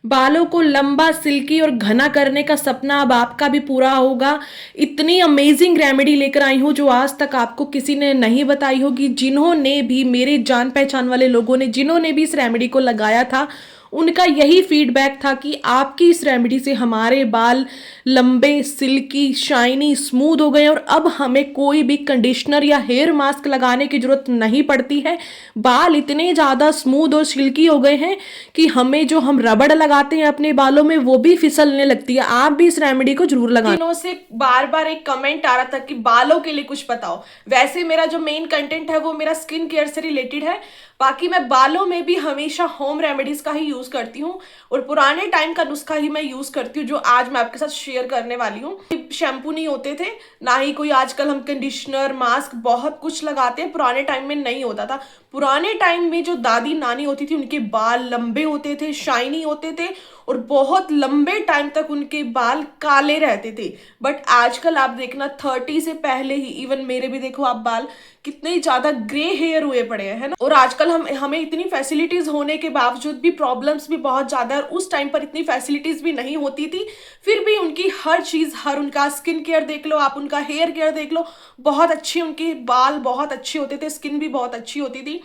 बालों को लंबा, सिल्की और घना करने का सपना अब आपका भी पूरा होगा। इतनी अमेजिंग रेमेडी लेकर आई हूँ जो आज तक आपको किसी ने नहीं बताई होगी। जिन्होंने भी, मेरे जान पहचान वाले लोगों ने जिन्होंने भी इस रेमेडी को लगाया था, उनका यही फीडबैक था कि आपकी इस रेमेडी से हमारे बाल लंबे, सिल्की, शाइनी, स्मूथ हो गए और अब हमें कोई भी कंडीशनर या हेयर मास्क लगाने की जरूरत नहीं पड़ती है। बाल इतने ज़्यादा स्मूथ और सिल्की हो गए हैं कि हमें जो हम रबड़ लगाते हैं अपने बालों में वो भी फिसलने लगती है। आप भी इस रेमेडी को जरूर लगाएं। दिनों से बार बार एक कमेंट आ रहा था कि बालों के लिए कुछ बताओ। वैसे मेरा जो मेन कंटेंट है वो मेरा स्किन केयर से रिलेटेड है, बाकी मैं बालों में भी हमेशा होम रेमेडीज का ही यूज करती हूँ और पुराने टाइम का नुस्खा ही मैं यूज करती हूँ जो आज मैं आपके साथ शेयर करने वाली हूँ। शैम्पू नहीं होते थे, ना ही कोई आजकल हम कंडीशनर, मास्क बहुत कुछ लगाते हैं, पुराने टाइम में नहीं होता था। पुराने टाइम में जो दादी नानी होती थी उनके बाल लंबे होते थे, शाइनी होते थे और बहुत लंबे टाइम तक उनके बाल काले रहते थे। बट आजकल आप देखना 30 से पहले ही, इवन मेरे भी देखो आप बाल कितने ज्यादा ग्रे हेयर हुए पड़े हैं, है ना। और आजकल हमें इतनी फैसिलिटीज होने के बावजूद भी प्रॉब्लम्स भी बहुत ज्यादा है और उस टाइम पर इतनी फैसिलिटीज भी नहीं होती थी, फिर भी उनकी हर चीज, हर उनका स्किन केयर देख लो आप, उनका हेयर केयर देख लो, बहुत अच्छी, उनके बाल बहुत अच्छे होते थे, स्किन भी बहुत अच्छी होती थी।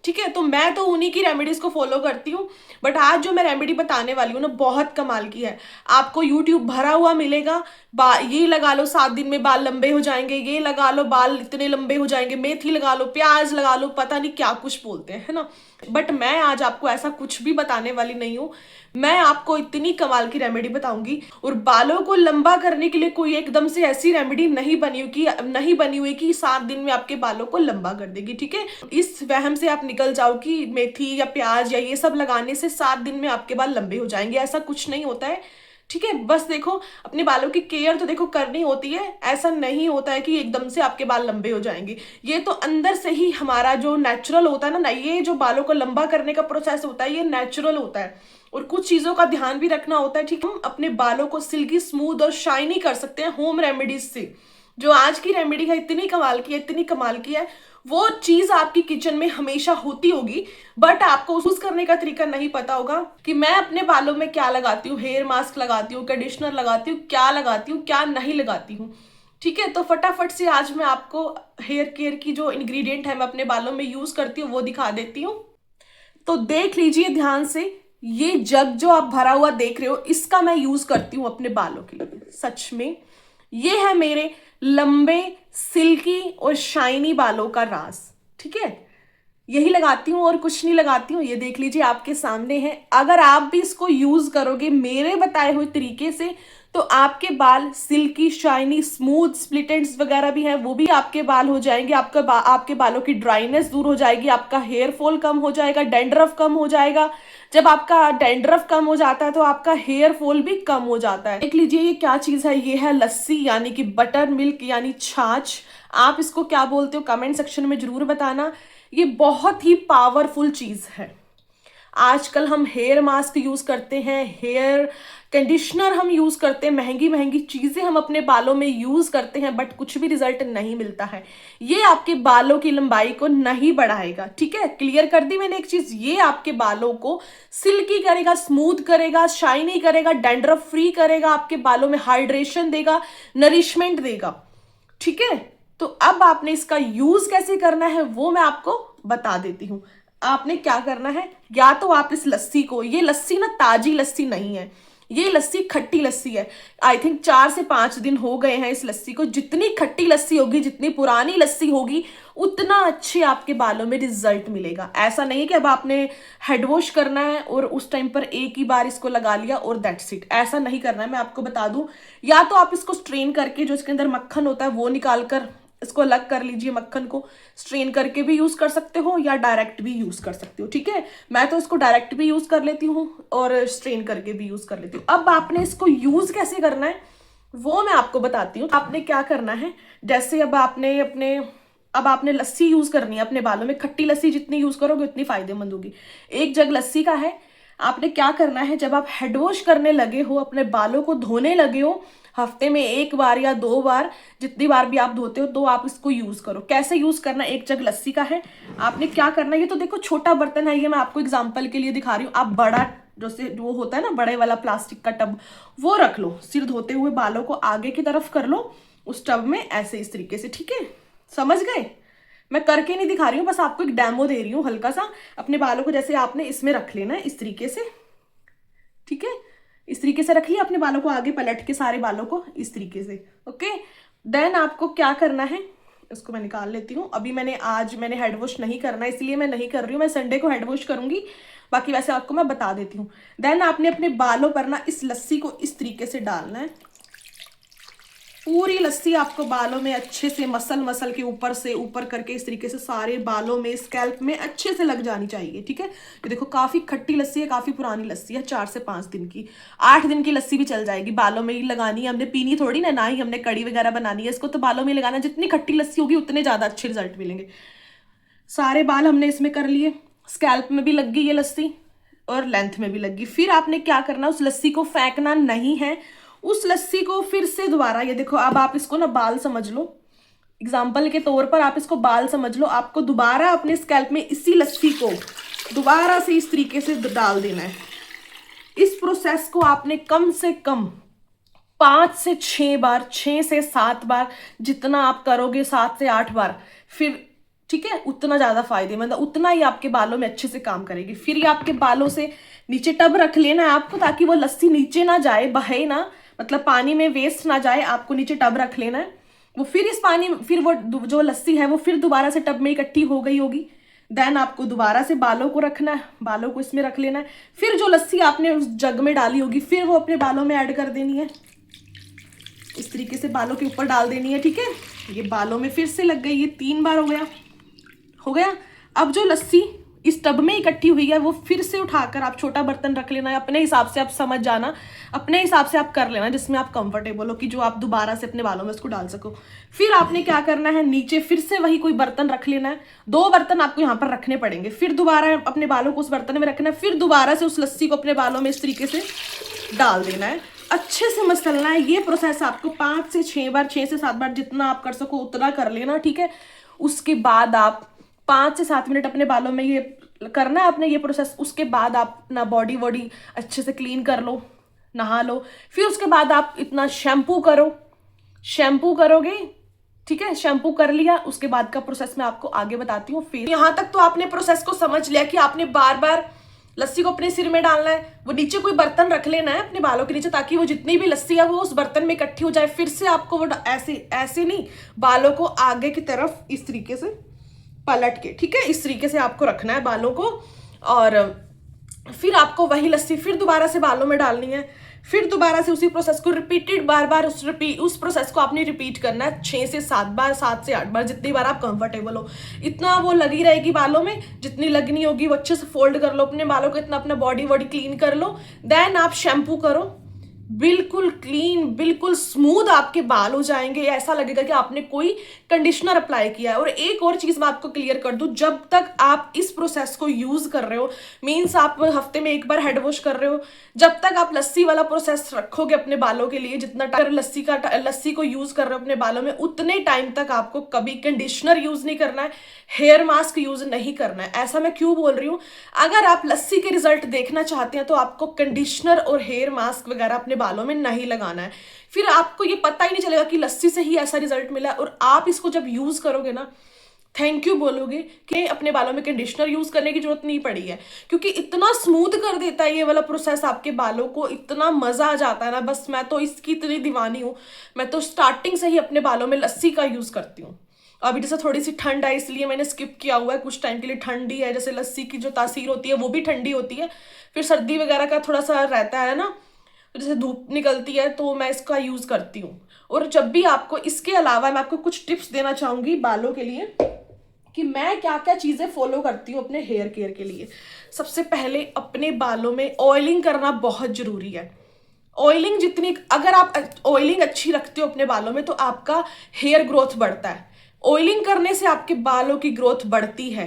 ठीक है, तो मैं तो उन्हीं की रेमेडीज को फॉलो करती हूँ। बट आज जो मैं रेमेडी बताने वाली हूँ ना, बहुत कमाल की है। आपको यूट्यूब भरा हुआ मिलेगा, ये लगा लो 7 दिन में बाल लंबे हो जाएंगे, ये लगा लो बाल इतने लंबे हो जाएंगे, मेथी लगा लो, प्याज लगा लो, पता नहीं क्या कुछ बोलते हैं, है ना। बट मैं आज आपको ऐसा कुछ भी बताने वाली नहीं हूँ। मैं आपको इतनी कमाल की रेमेडी बताऊंगी और बालों को लंबा करने के लिए कोई एकदम से ऐसी रेमेडी नहीं बनी हुई कि 7 दिन में आपके बालों को लंबा कर देगी। ठीक है, इस वहम से आप निकल जाओ कि मेथी या प्याज या ये सब लगाने से 7 दिन में आपके बाल लंबे हो जाएंगे, ऐसा कुछ नहीं होता है। ठीक है, बस देखो अपने बालों की केयर तो देखो करनी होती है, ऐसा नहीं होता है कि एकदम से आपके बाल लंबे हो जाएंगे। ये तो अंदर से ही हमारा जो नेचुरल होता है ना, ये जो बालों को लंबा करने का प्रोसेस होता है ये नेचुरल होता है और कुछ चीजों का ध्यान भी रखना होता है। ठीक है, हम अपने बालों को सिल्की, स्मूथ और शाइनी कर सकते हैं होम रेमेडीज से। जो आज की रेमेडी है इतनी कमाल की है, इतनी कमाल की है, वो चीज आपकी किचन में हमेशा होती होगी बट आपको यूज करने का तरीका नहीं पता होगा कि मैं अपने बालों में क्या लगाती हूँ, हेयर मास्क लगाती हूँ, कंडीशनर लगाती हूँ, क्या लगाती हूँ, क्या नहीं लगाती हूँ। ठीक है, तो फटाफट से आज मैं आपको हेयर केयर की जो इंग्रेडिएंट है मैं अपने बालों में यूज करती हूँ वो दिखा देती हूँ। तो देख लीजिए ध्यान से, ये जग जो आप भरा हुआ देख रहे हो इसका मैं यूज करती हूँ अपने बालों के लिए। सच में ये है मेरे लंबे, सिल्की और शाइनी बालों का राज। ठीक है, यही लगाती हूँ और कुछ नहीं लगाती हूँ। ये देख लीजिए आपके सामने है। अगर आप भी इसको यूज करोगे मेरे बताए हुए तरीके से तो आपके बाल silky, shiny, smooth, split ends वगैरह भी हैं वो भी आपके बाल हो जाएंगे। आपके बालों की ड्राइनेस दूर हो जाएगी, आपका हेयर फॉल कम हो जाएगा, डैंड्रफ कम हो जाएगा। जब आपका डैंड्रफ कम हो जाता है तो आपका हेयर फॉल भी कम हो जाता है। देख लीजिए ये क्या चीज है, ये है लस्सी यानी कि बटर मिल्क यानी छाछ। आप इसको क्या बोलते हो कमेंट सेक्शन में जरूर बताना। ये बहुत ही पावरफुल चीज है। आजकल हम हेयर मास्क यूज करते हैं, हेयर कंडीशनर हम यूज करते हैं, महंगी महंगी चीजें हम अपने बालों में यूज करते हैं बट कुछ भी रिजल्ट नहीं मिलता है। ये आपके बालों की लंबाई को नहीं बढ़ाएगा। ठीक है, क्लियर कर दी मैंने एक चीज, ये आपके बालों को सिल्की करेगा, स्मूथ करेगा, शाइनी करेगा, डैंड्रफ फ्री करेगा, आपके बालों में हाइड्रेशन देगा, नरिशमेंट देगा। ठीक है, तो अब आपने इसका यूज कैसे करना है वो मैं आपको बता देती हूँ। आपने क्या करना है, या तो आप इस लस्सी को, ये लस्सी ना ताजी लस्सी नहीं है, ये लस्सी खट्टी लस्सी है। आई थिंक 4 से 5 दिन हो गए हैं इस लस्सी को। जितनी खट्टी लस्सी होगी, जितनी पुरानी लस्सी होगी, उतना अच्छे आपके बालों में रिजल्ट मिलेगा। ऐसा नहीं है कि अब आपने हेड वॉश करना है और उस टाइम पर एक ही बार इसको लगा लिया और दैट्स इट, ऐसा नहीं करना है। मैं आपको बता दूं, या तो आप इसको स्ट्रेन करके, जो इसके अंदर मक्खन होता है वो निकाल कर इसको अलग कर लीजिए, मक्खन को स्ट्रेन करके भी यूज कर सकते हो या डायरेक्ट भी यूज कर सकते हो। ठीक है, मैं तो इसको डायरेक्ट भी यूज कर लेती हूँ और स्ट्रेन करके भी यूज कर लेती हूँ। अब आपने इसको यूज कैसे करना है वो मैं आपको बताती हूँ। आपने क्या करना है, जैसे अब आपने लस्सी यूज करनी है अपने बालों में। खट्टी लस्सी जितनी यूज करोगे उतनी फायदेमंद होगी। 1 जग लस्सी का है। आपने क्या करना है, जब आप हेड वॉश करने लगे हो, अपने बालों को धोने लगे हो, हफ्ते में 1 बार या 2 बार, जितनी बार भी आप धोते हो, तो आप इसको यूज करो। कैसे यूज करना, 1 जग लस्सी का है। आपने क्या करना है, ये तो देखो छोटा बर्तन है, ये मैं आपको एग्जांपल के लिए दिखा रही हूँ। आप बड़ा जो से वो होता है ना बड़े वाला प्लास्टिक का टब, वो रख लो। सिर धोते हुए बालों को आगे की तरफ कर लो उस टब में, ऐसे इस तरीके से, ठीक है? समझ गए? मैं करके नहीं दिखा रही हूँ, बस आपको एक डेमो दे रही हूँ हल्का सा। अपने बालों को जैसे आपने इसमें रख लेना है इस तरीके से, ठीक है? इस तरीके से रखिए अपने बालों को आगे पलट के, सारे बालों को इस तरीके से, ओके? देन आपको क्या करना है, इसको मैं निकाल लेती हूँ। अभी आज मैंने हेड वॉश नहीं करना, इसलिए मैं नहीं कर रही हूँ, मैं संडे को हेड वॉश करूंगी। बाकी वैसे आपको मैं बता देती हूँ। देन आपने अपने बालों पर ना इस लस्सी को इस तरीके से डालना है। पूरी लस्सी आपको बालों में अच्छे से मसल के ऊपर से ऊपर करके इस तरीके से सारे बालों में, स्कैल्प में अच्छे से लग जानी चाहिए, ठीक है? ये देखो काफी खट्टी लस्सी है, काफी पुरानी लस्सी है, 4 से 5 दिन की। 8 दिन की लस्सी भी चल जाएगी, बालों में ही लगानी है हमने, पीनी थोड़ी ना ही हमने कड़ी वगैरह बनानी है इसको, तो बालों में लगाना। जितनी खट्टी लस्सी होगी उतने ज्यादा अच्छे रिजल्ट मिलेंगे। सारे बाल हमने इसमें कर लिए, स्कैल्प में भी लग गई ये लस्सी और लेंथ में भी लग गई। फिर आपने क्या करना, उस लस्सी को फेंकना नहीं है। उस लस्सी को फिर से दोबारा, ये देखो अब आप इसको ना बाल समझ लो, एग्जाम्पल के तौर पर आप इसको बाल समझ लो। आपको दोबारा अपने स्कैल्प में इसी लस्सी को दोबारा से इस तरीके से डाल देना है। इस प्रोसेस को आपने कम से कम 5 से 6 बार, 6 से 7 बार, जितना आप करोगे 7 से 8 बार, फिर ठीक है, उतना ज्यादा फायदेमंद, उतना ही आपके बालों में अच्छे से काम करेगी। फिर ये आपके बालों से नीचे टब रख लेना है आपको, ताकि वो लस्सी नीचे ना जाए, बहे ना, मतलब पानी में वेस्ट ना जाए। आपको नीचे टब रख लेना है। वो फिर इस पानी, फिर वो जो लस्सी है वो फिर दोबारा से टब में इकट्ठी हो गई होगी। देन आपको दोबारा से बालों को रखना है, बालों को इसमें रख लेना है। फिर जो लस्सी आपने उस जग में डाली होगी फिर वो अपने बालों में ऐड कर देनी है, इस तरीके से बालों के ऊपर डाल देनी है, ठीक है? ये बालों में फिर से लग गई, ये 3 बार हो गया। अब जो लस्सी इस टब में इकट्ठी हुई है वो फिर से उठाकर आप छोटा बर्तन रख लेना है, अपने हिसाब से आप समझ जाना, अपने हिसाब से आप कर लेना जिसमें आप कंफर्टेबल हो, कि जो आप दोबारा से अपने बालों में उसको डाल सको। फिर आपने क्या करना है, नीचे फिर से वही कोई बर्तन रख लेना है। 2 बर्तन आपको यहाँ पर रखने पड़ेंगे। फिर दोबारा अपने बालों को उस बर्तन में रखना है। फिर दोबारा से उस लस्सी को अपने बालों में इस तरीके से डाल देना है, अच्छे से मसलना है। ये प्रोसेस आपको 5 से 6 बार, 6 से 7 बार, जितना आप कर सको उतना कर लेना, ठीक है? उसके बाद आप 5 से 7 मिनट अपने बालों में ये करना है आपने ये प्रोसेस। उसके बाद आप अपना बॉडी वॉडी अच्छे से क्लीन कर लो, नहा लो। फिर उसके बाद आप इतना शैम्पू करोगे, ठीक है? शैम्पू कर लिया, उसके बाद का प्रोसेस मैं आपको आगे बताती हूँ। फिर यहाँ तक तो आपने प्रोसेस को समझ लिया कि आपने बार बार लस्सी को अपने सिर में डालना है। वो नीचे कोई बर्तन रख लेना है अपने बालों के नीचे, ताकि वो जितनी भी लस्सी है वो उस बर्तन में इकट्ठी हो जाए। फिर से आपको वो ऐसे नहीं, बालों को आगे की तरफ इस तरीके से पलट के, ठीक है? इस तरीके से आपको रखना है बालों को। और फिर आपको वही लस्सी फिर दोबारा से बालों में डालनी है। फिर दोबारा से उसी प्रोसेस को रिपीटेड बार उस प्रोसेस को आपने रिपीट करना है 6 से 7 बार, 7 से 8 बार, जितनी बार आप कंफर्टेबल हो। इतना वो लगी रहेगी बालों में, जितनी लगनी होगी। वो अच्छे से फोल्ड कर लो अपने बालों को, इतना अपना बॉडी क्लीन कर लो। देन आप शैम्पू करो, बिल्कुल क्लीन, बिल्कुल स्मूथ आपके बाल हो जाएंगे। ऐसा लगेगा कि आपने कोई कंडीशनर अप्लाई किया है। और एक और चीज मैं आपको क्लियर कर दूं, जब तक आप इस प्रोसेस को यूज कर रहे हो, मीन्स आप हफ्ते में 1 बार हेड वॉश कर रहे हो, जब तक आप लस्सी वाला प्रोसेस रखोगे अपने बालों के लिए, जितना टाइम लस्सी को यूज कर रहे हो अपने बालों में, उतने टाइम तक आपको कभी कंडीशनर यूज नहीं करना है, हेयर मास्क यूज नहीं करना है। ऐसा मैं क्यों बोल रही हूँ? अगर आप लस्सी के रिजल्ट देखना चाहते हैं तो आपको कंडीशनर और हेयर मास्क वगैरह अपने बालों में नहीं लगाना है। फिर आपको ये पता ही नहीं चलेगा कि लस्सी से ही ऐसा रिजल्ट मिला है। और आप इसको जब यूज करोगे ना, थैंक यू बोलोगे कि अपने बालों में कंडीशनर यूज करने की जरूरत नहीं पड़ी है, क्योंकि इतना स्मूथ कर देता है ये वाला प्रोसेस आपके बालों को, इतना मजा आ जाता है ना। बस मैं तो इसकी इतनी दीवानी हूँ, मैं तो स्टार्टिंग से ही अपने बालों में लस्सी का यूज करती हूँ। अभी जैसे थोड़ी सी ठंड है इसलिए मैंने स्किप किया हुआ है, कुछ टाइम के लिए ठंडी है, जैसे लस्सी की जो तासीर होती है वो भी ठंडी होती है। फिर सर्दी वगैरह का थोड़ा सा रहता है ना, जैसे धूप निकलती है तो मैं इसका यूज करती हूँ। और जब भी आपको, इसके अलावा मैं आपको कुछ टिप्स देना चाहूंगी बालों के लिए, कि मैं क्या क्या चीजें फॉलो करती हूँ अपने हेयर केयर के लिए। सबसे पहले अपने बालों में ऑयलिंग करना बहुत जरूरी है। ऑयलिंग जितनी, अगर आप ऑयलिंग अच्छी रखते हो अपने बालों में तो आपका हेयर ग्रोथ बढ़ता है। ऑयलिंग करने से आपके बालों की ग्रोथ बढ़ती है,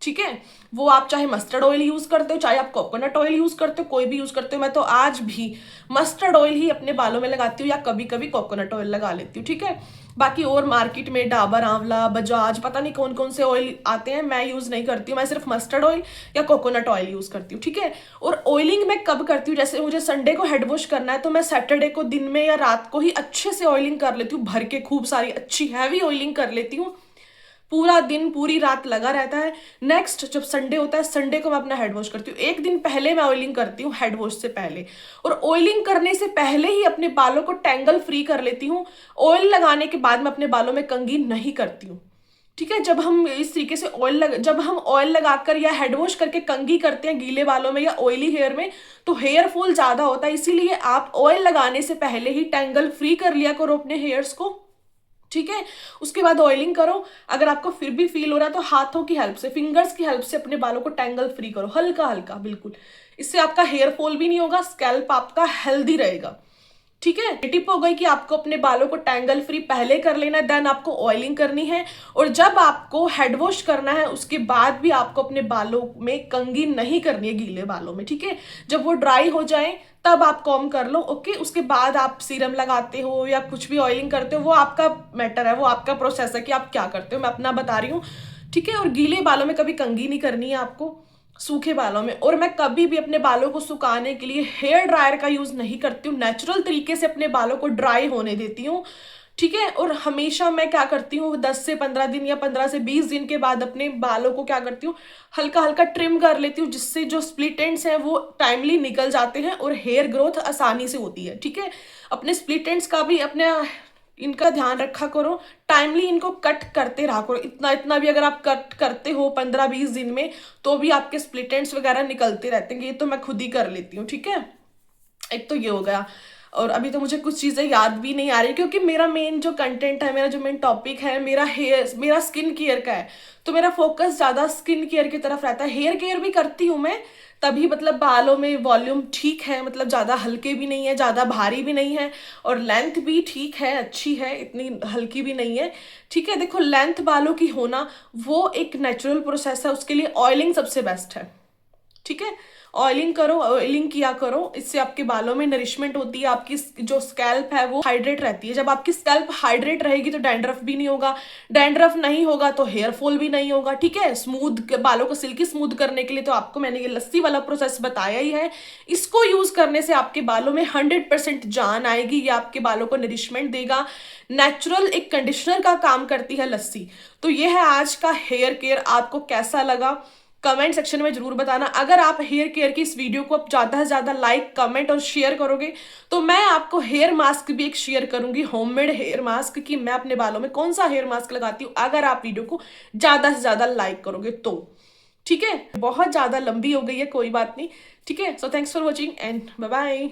ठीक है। वो आप चाहे मस्टर्ड ऑयल यूज करते हो, चाहे आप कोकोनट ऑयल यूज करते हो, कोई भी यूज करते हो। मैं तो आज भी मस्टर्ड ऑयल ही अपने बालों में लगाती हूँ या कभी कभी कोकोनट ऑयल लगा लेती हूँ, ठीक है। बाकी और मार्केट में डाबर आंवला, बजाज, पता नहीं कौन कौन से ऑयल आते हैं, मैं यूज नहीं करती हूँ। मैं सिर्फ मस्टर्ड ऑयल या कोकोनट ऑयल यूज करती हूँ, ठीक है। और ऑयलिंग मैं कब करती हूँ, जैसे मुझे संडे को हेड वॉश करना है तो मैं सैटरडे को दिन में या रात को ही अच्छे से ऑयलिंग कर लेती हूँ, भर के खूब सारी अच्छी हैवी ऑयलिंग कर लेती हूँ। पूरा दिन पूरी रात लगा रहता है। नेक्स्ट जब संडे होता है, संडे को मैं अपना हेड वॉश करती हूँ। एक दिन पहले मैं ऑयलिंग करती हूँ, हेड वॉश से पहले। और ऑयलिंग करने से पहले ही अपने बालों को टैंगल फ्री कर लेती हूँ। ऑयल लगाने के बाद मैं अपने बालों में कंघी नहीं करती हूँ, ठीक है। जब हम इस तरीके से जब हम ऑयल लगाकर या हेड वॉश करके कंघी करते हैं गीले बालों में या ऑयली हेयर में, तो हेयर फॉल ज्यादा होता है। इसीलिए आप ऑयल लगाने से पहले ही टैंगल फ्री कर लिया करो अपने हेयर्स को, ठीक है। उसके बाद ऑयलिंग करो। अगर आपको फिर भी फील हो रहा है तो हाथों की हेल्प से, फिंगर्स की हेल्प से अपने बालों को टैंगल फ्री करो, हल्का हल्का बिल्कुल। इससे आपका हेयर फॉल भी नहीं होगा, स्कैल्प आपका हेल्दी रहेगा, ठीक है। टिप हो गई कि आपको अपने बालों को टैंगल फ्री पहले कर लेना है, देन आपको ऑयलिंग करनी है। और जब आपको हेड वॉश करना है उसके बाद भी आपको अपने बालों में कंघी नहीं करनी है गीले बालों में, ठीक है। जब वो ड्राई हो जाए तब आप कॉम कर लो, ओके। उसके बाद आप सीरम लगाते हो या कुछ भी ऑयलिंग करते हो, वो आपका मैटर है, वो आपका प्रोसेस है कि आप क्या करते हो, मैं अपना बता रही हूँ, ठीक है। और गीले बालों में कभी कंघी नहीं करनी है आपको, सूखे बालों में। और मैं कभी भी अपने बालों को सुखाने के लिए हेयर ड्रायर का यूज नहीं करती हूँ, नेचुरल तरीके से अपने बालों को ड्राई होने देती हूँ, ठीक है। और हमेशा मैं क्या करती हूँ, 10 से 15 दिन या 15 से 20 दिन के बाद अपने बालों को क्या करती हूँ, हल्का हल्का ट्रिम कर लेती हूँ, जिससे जो स्प्लिट एंड्स हैं वो टाइमली निकल जाते हैं और हेयर ग्रोथ आसानी से होती है, ठीक है। अपने स्प्लिट एंड्स का भी अपने इनका ध्यान रखा करो, टाइमली इनको कट करते रहा करो। इतना इतना भी अगर आप कट करते हो 15-20 दिन में तो भी आपके स्प्लिट एंड्स वगैरह निकलते रहते हैं। ये तो मैं खुद ही कर लेती हूँ, ठीक है। एक तो ये हो गया। और अभी तो मुझे कुछ चीज़ें याद भी नहीं आ रही, क्योंकि मेरा मेन जो कंटेंट है, मेरा जो मेन टॉपिक है, मेरा स्किन केयर का है। तो मेरा फोकस ज़्यादा स्किन केयर की तरफ रहता है। हेयर केयर भी करती हूँ मैं, तभी मतलब बालों में वॉल्यूम ठीक है, मतलब ज़्यादा हल्के भी नहीं है, ज़्यादा भारी भी नहीं है, और लेंथ भी ठीक है, अच्छी है, इतनी हल्की भी नहीं है, ठीक है। देखो, लेंथ बालों की होना वो एक नेचुरल प्रोसेस है, उसके लिए ऑयलिंग सबसे बेस्ट है, ठीक है। ऑयलिंग करो, ऑयलिंग किया करो, इससे आपके बालों में नरिशमेंट होती है, आपकी जो स्कैल्प है वो हाइड्रेट रहती है। जब आपकी स्कैल्प हाइड्रेट रहेगी तो डैंड्रफ भी नहीं होगा, डैंड्रफ नहीं होगा तो हेयर फॉल भी नहीं होगा, ठीक है। स्मूथ बालों को सिल्की स्मूथ करने के लिए तो आपको मैंने ये लस्सी वाला प्रोसेस बताया ही है। इसको यूज करने से आपके बालों में 100% जान आएगी, ये आपके बालों को नरिशमेंट देगा। नेचुरल एक कंडीशनर का काम करती है लस्सी। तो ये है आज का हेयर केयर। आपको कैसा लगा कमेंट सेक्शन में जरूर बताना। अगर आप हेयर केयर की इस वीडियो को ज़्यादा से ज़्यादा लाइक, कमेंट और शेयर करोगे तो मैं आपको हेयर मास्क भी एक शेयर करूंगी, होममेड हेयर मास्क, कि मैं अपने बालों में कौन सा हेयर मास्क लगाती हूँ, अगर आप वीडियो को ज़्यादा से ज़्यादा लाइक करोगे तो, ठीक है। बहुत ज़्यादा लंबी हो गई है, कोई बात नहीं, ठीक है। So thanks for watching and bye bye.